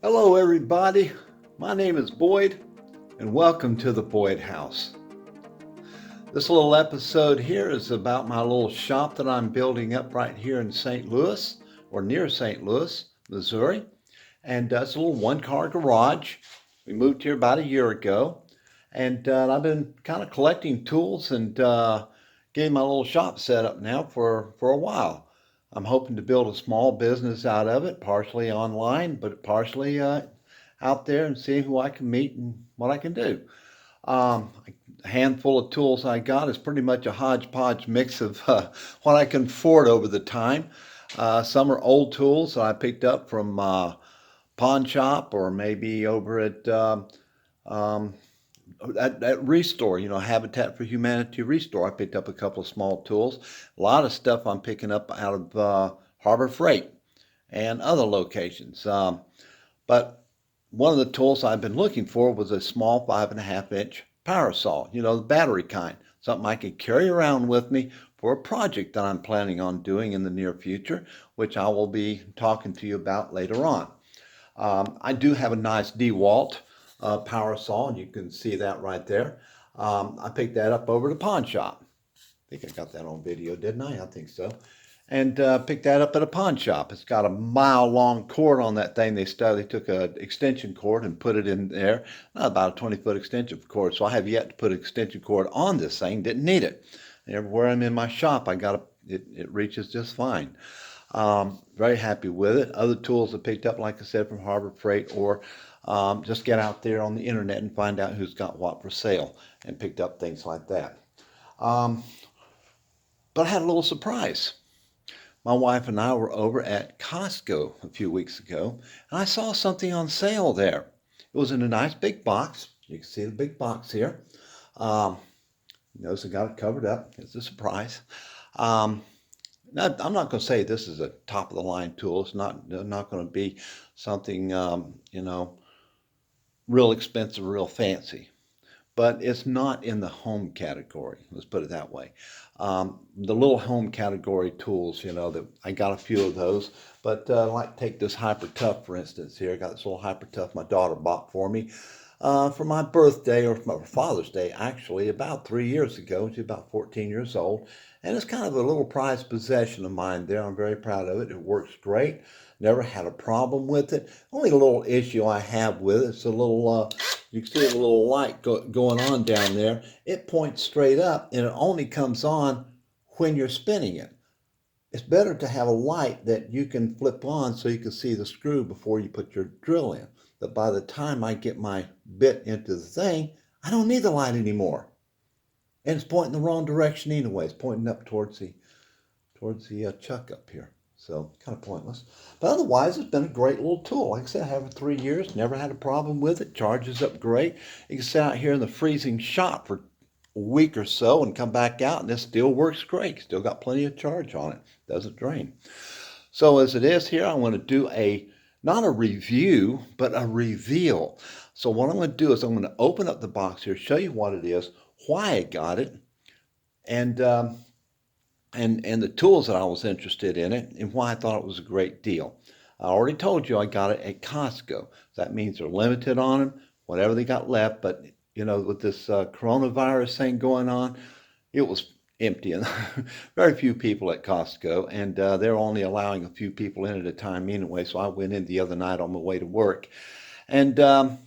Hello, everybody. My name is Boyd, and welcome to the Boyd House. This little episode here is about my little shop that I'm building up right here in St. Louis, or near St. Louis, Missouri. And it's a little one-car garage. We moved here about a year ago, and I've been kind of collecting tools and getting my little shop set up now for a while. I'm hoping to build a small business out of it, partially online, but partially out there and seeing who I can meet and what I can do. A handful of tools I got is pretty much a hodgepodge mix of what I can afford over the time. Some are old tools that I picked up from pawn shop or maybe over at um, that Restore, Habitat for Humanity Restore. I picked up a couple of small tools. A lot of stuff I'm picking up out of Harbor Freight and other locations. But one of the tools I've been looking for was a small 5.5 inch power saw, the battery kind, something I could carry around with me for a project that I'm planning on doing in the near future, which I will be talking to you about later on. I do have a nice DeWalt power saw, and you can see that right there. I picked that up over at the pawn shop. I think I got that on video, didn't I? I think so. And picked that up at a pawn shop. It's got a mile-long cord on that thing. They took an extension cord and put it in there, about a 20-foot extension cord. So I have yet to put an extension cord on this thing. Didn't need it. And everywhere I'm in my shop, it reaches just fine. Very happy with it. Other tools I picked up, like I said, from Harbor Freight, or just get out there on the internet and find out who's got what for sale, and picked up things like that. Um, but I had a little surprise. My wife and I were over at Costco a few weeks ago, and I saw something on sale there. It was in a nice big box. You can see the big box here. Um, Notice I got it covered up. It's a surprise. Um, Now, I'm not going to say this is a top of the line tool. It's not going to be something real expensive, real fancy. But it's not in the home category. Let's put it that way. The little home category tools, that I got a few of those. But like take this Hyper Tough for instance. Here I got this little Hyper Tough my daughter bought for my birthday, or for my Father's Day, actually, about 3 years ago. She's about 14 years old. And it's kind of a little prized possession of mine there. I'm very proud of it. It works great. Never had a problem with it. Only a little issue I have with it is a little, you can see a little light going on down there. It points straight up and it only comes on when you're spinning it. It's better to have a light that you can flip on so you can see the screw before you put your drill in. But by the time I get my bit into the thing, I don't need the light anymore. And it's pointing the wrong direction anyway. It's pointing up towards the chuck up here. So kind of pointless. But otherwise, it's been a great little tool. Like I said, I have it 3 years. Never had a problem with it. Charges up great. You can sit out here in the freezing shop for a week or so and come back out, and this still works great. Still got plenty of charge on it. Doesn't drain. So as it is here, I'm going to do not a review, but a reveal. So what I'm going to do is I'm going to open up the box here, show you what it is, why I got it, and and the tools that I was interested in it, and why I thought it was a great deal. I already told you I got it at Costco. That means they're limited on them, whatever they got left. But with this coronavirus thing going on, it was empty and very few people at Costco, and they're only allowing a few people in at a time anyway. So I went in the other night on my way to work, and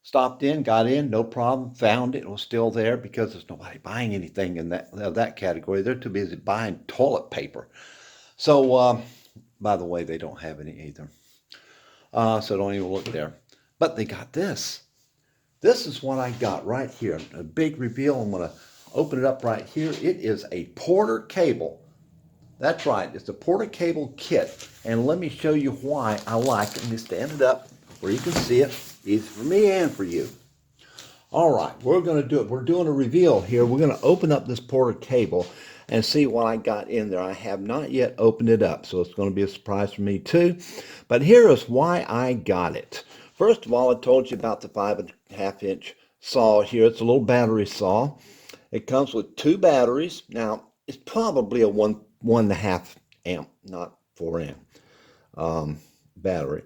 stopped in, got in, no problem, found it. It was still there because there's nobody buying anything in that category. They're too busy buying toilet paper. So, by the way, they don't have any either. So don't even look there. But they got this. This is what I got right here. A big reveal. I'm going to open it up right here. It is a Porter cable. That's right. It's a Porter cable kit. And let me show you why I like it. Let me stand it up where you can see it. Easy for me and for you. All right, we're going to do it. We're doing a reveal here. We're going to open up this Porter cable and see what I got in there. I have not yet opened it up, so it's going to be a surprise for me too. But here is why I got it. First of all, I told you about the 5.5 inch saw here. It's a little battery saw. It comes with two batteries. Now, it's probably a 1.5 amp, not 4 amp battery.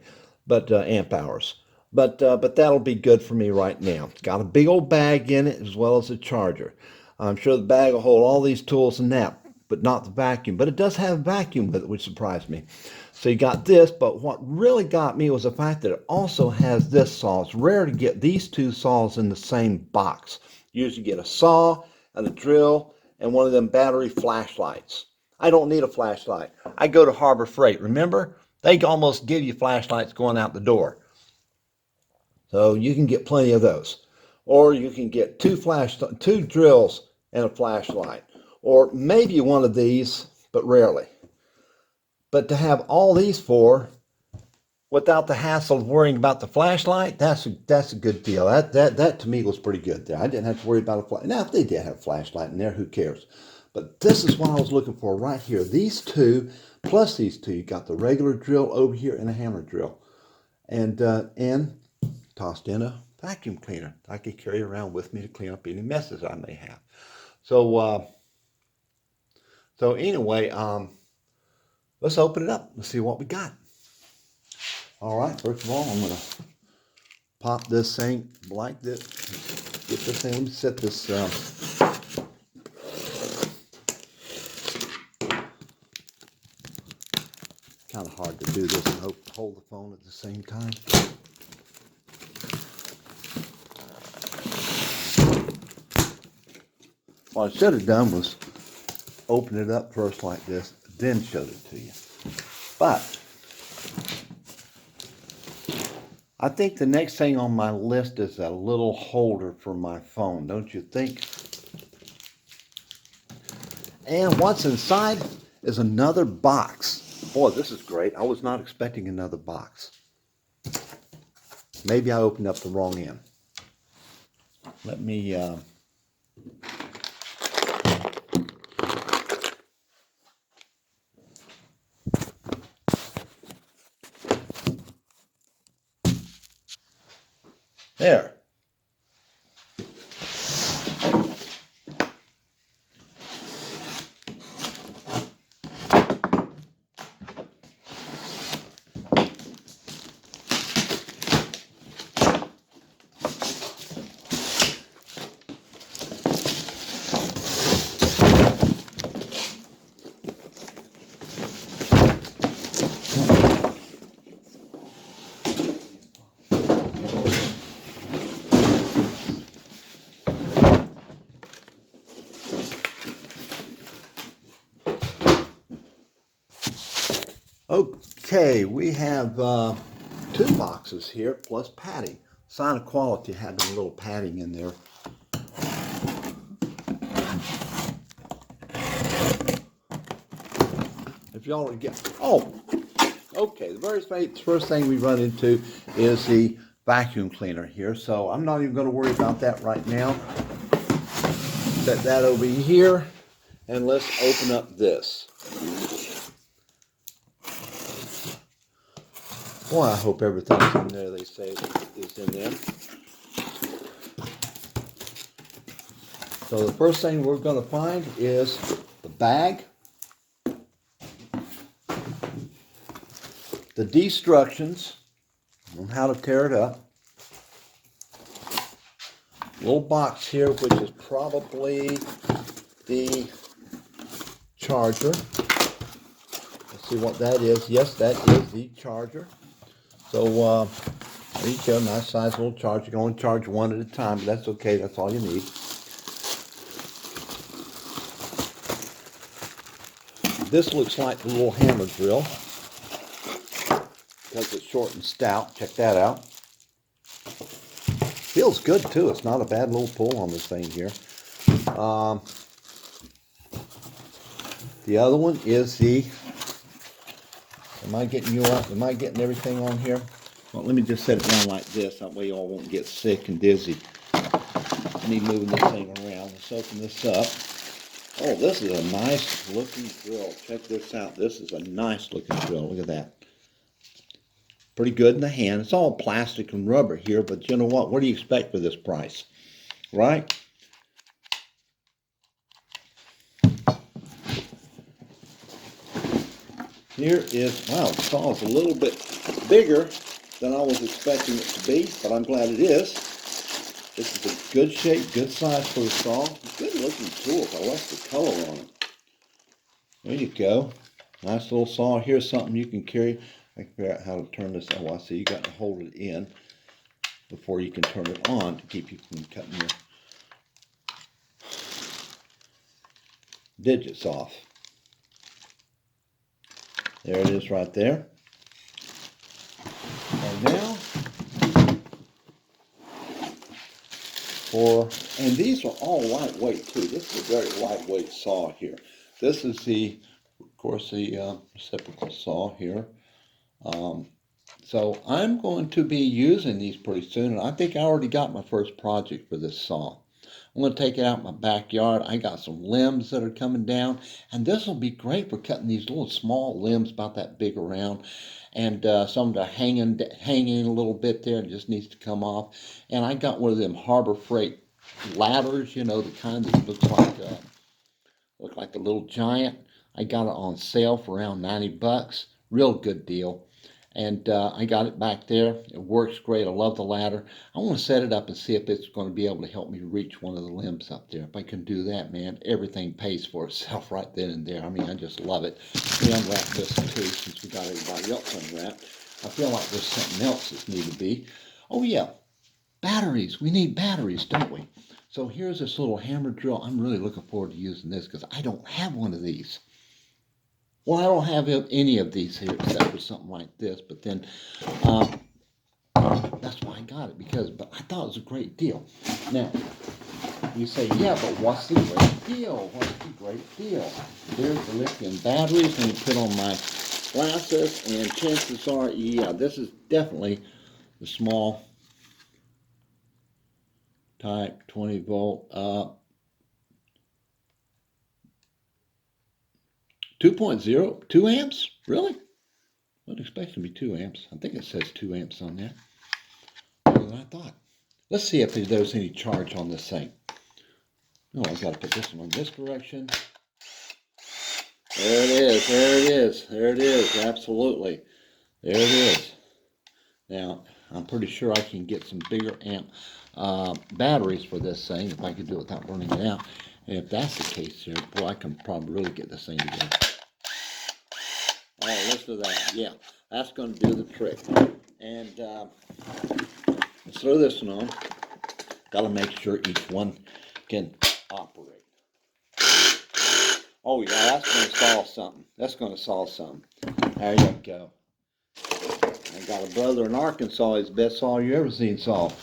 but amp hours. But that'll be good for me right now. It's got a big old bag in it as well as a charger. I'm sure the bag will hold all these tools and that, but not the vacuum. But it does have a vacuum with it, which surprised me. So you got this, but what really got me was the fact that it also has this saw. It's rare to get these two saws in the same box. You usually get a saw and a drill and one of them battery flashlights. I don't need a flashlight. I go to Harbor Freight. Remember? They almost give you flashlights going out the door. So you can get plenty of those. Or you can get two drills and a flashlight. Or maybe one of these, but rarely. But to have all these four without the hassle of worrying about the flashlight, that's a good deal. That to me was pretty good there. I didn't have to worry about a flashlight. Now, if they did have a flashlight in there, who cares? But this is what I was looking for right here. These two, plus these two. You got the regular drill over here and a hammer drill. And tossed in a vacuum cleaner I could carry around with me to clean up any messes I may have. So anyway, let's open it up. Let's see what we got. All right, first of all, I'm going to pop this thing like this. Get this thing, let me set this. Kind of hard to do this and hold the phone at the same time. What I should have done was open it up first like this, then showed it to you. But I think the next thing on my list is a little holder for my phone, don't you think? And what's inside is another box. Boy, this is great. I was not expecting another box. Maybe I opened up the wrong end. Let me there. Okay, we have two boxes here plus padding. Sign of quality having a little padding in there. If y'all get, okay, the very first thing we run into is the vacuum cleaner here. So I'm not even going to worry about that right now. Set that over here and let's open up this. Boy, I hope everything's in there they say is in there. So the first thing we're going to find is the bag, the instructions on how to tear it up, little box here which is probably the charger. Let's see what that is. Yes, that is the charger. So there you go, nice size little charger. You can only charge one at a time, but that's okay. That's all you need. This looks like the little hammer drill because it's short and stout. Check that out. Feels good too. It's not a bad little pull on this thing here. The other one is the. Am I getting you up? Am I getting everything on here? Well, let me just set it down like this. That way y'all won't get sick and dizzy. Me moving this thing around. Let's open this up. Oh, this is a nice looking drill. Check this out. This is a nice looking drill. Look at that. Pretty good in the hand. It's all plastic and rubber here, but you know what? What do you expect for this price? Right? Here is, wow, the saw is a little bit bigger than I was expecting it to be, but I'm glad it is. This is a good shape, good size for the saw. Good looking tool. I like the color on it. There you go. Nice little saw. Here's something you can carry. I can figure out how to turn this. Oh, I see. You got to hold it in before you can turn it on to keep you from cutting your digits off. There it is right there. And now and these are all lightweight too. This is a very lightweight saw here. This is the, of course, the reciprocal saw here. So I'm going to be using these pretty soon, and I think I already got my first project for this saw. I'm going to take it out in my backyard. I got some limbs that are coming down, and this will be great for cutting these little small limbs about that big around, and some that are hanging a little bit there and just needs to come off. And I got one of them Harbor Freight ladders, you know, the kind that look like a little giant. I got it on sale for around 90 bucks. Real good deal. And I got it back there. It works great. I love the ladder. I want to set it up and see if it's going to be able to help me reach one of the limbs up there. If I can do that, man, everything pays for itself right then and there. I mean, I just love it. We unwrap this too, since we got everybody else unwrapped. I feel like there's something else that's needed to be. Oh yeah, batteries. We need batteries, don't we? So here's this little hammer drill. I'm really looking forward to using this because I don't have one of these. Well, I don't have any of these here except for something like this, but then that's why I got it, but I thought it was a great deal. Now, you say, yeah, but what's the great deal? What's the great deal? There's the lithium batteries, and you put on my glasses, and chances are, yeah, this is definitely the small type 20 volt 2.0, 2 amps? Really? I wasn't expecting to be 2 amps. I think it says 2 amps on there. More than I thought. Let's see if there's any charge on this thing. Oh, I've got to put this one in this direction. There it is, there it is, there it is, absolutely. There it is. Now, I'm pretty sure I can get some bigger amp batteries for this thing, if I could do it without burning it out. And if that's the case here, boy, I can probably really get this thing together. Oh, listen to that. Yeah, that's going to do the trick. And let's throw this one on. Got to make sure each one can operate. Oh yeah, that's going to solve something. That's going to solve something. There you go. I got a brother in Arkansas. He's the best saw you ever seen solve.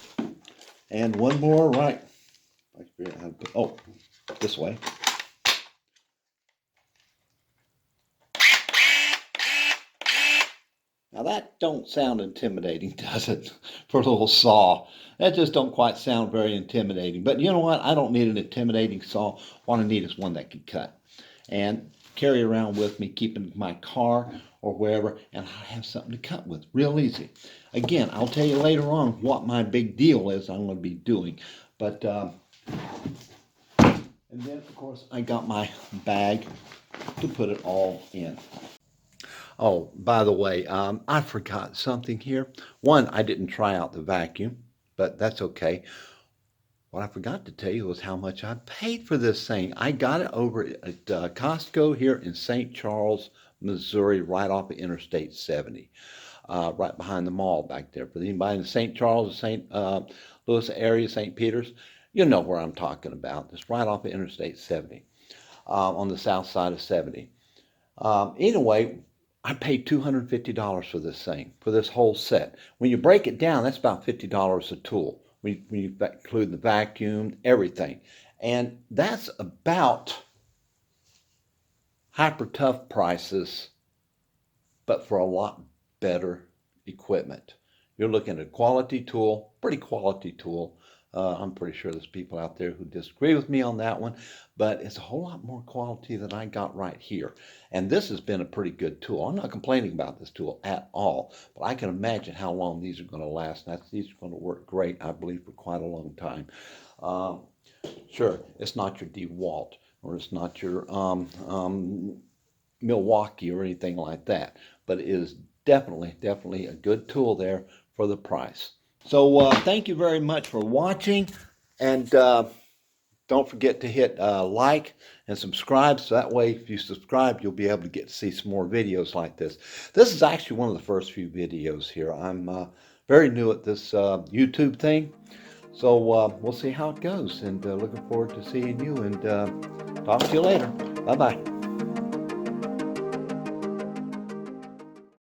And one more, right? I figure out how to put. Oh, this way. Now that don't sound intimidating, does it? For a little saw. That just don't quite sound very intimidating. But you know what? I don't need an intimidating saw. What I need is one that can cut. And carry around with me, keep in my car or wherever, and I have something to cut with. Real easy. Again, I'll tell you later on what my big deal is I'm going to be doing. But, and then, of course, I got my bag to put it all in. Oh, by the way, I forgot something here. One, I didn't try out the vacuum, but that's okay. What I forgot to tell you was how much I paid for this thing. I got it over at Costco here in St. Charles, Missouri, right off of Interstate 70, right behind the mall back there. For anybody in the St. Charles, St. Louis area, St. Peters, you know where I'm talking about. It's right off of Interstate 70, on the south side of 70. Anyway, I paid $250 for this thing, for this whole set. When you break it down, that's about $50 a tool. When you include the vacuum, everything. And that's about Hyper Tough prices, but for a lot better equipment. You're looking at a quality tool, pretty quality tool. I'm pretty sure there's people out there who disagree with me on that one, but it's a whole lot more quality than I got right here. And this has been a pretty good tool. I'm not complaining about this tool at all, but I can imagine how long these are going to last. These are going to work great, I believe, for quite a long time. Sure, it's not your DeWalt, or it's not your Milwaukee or anything like that, but it is definitely a good tool there for the price. So thank you very much for watching, and don't forget to hit like and subscribe, so that way if you subscribe you'll be able to get to see some more videos like this. This is actually one of the first few videos here. I'm very new at this YouTube thing, so we'll see how it goes, and looking forward to seeing you, and talk to you later. Bye-bye.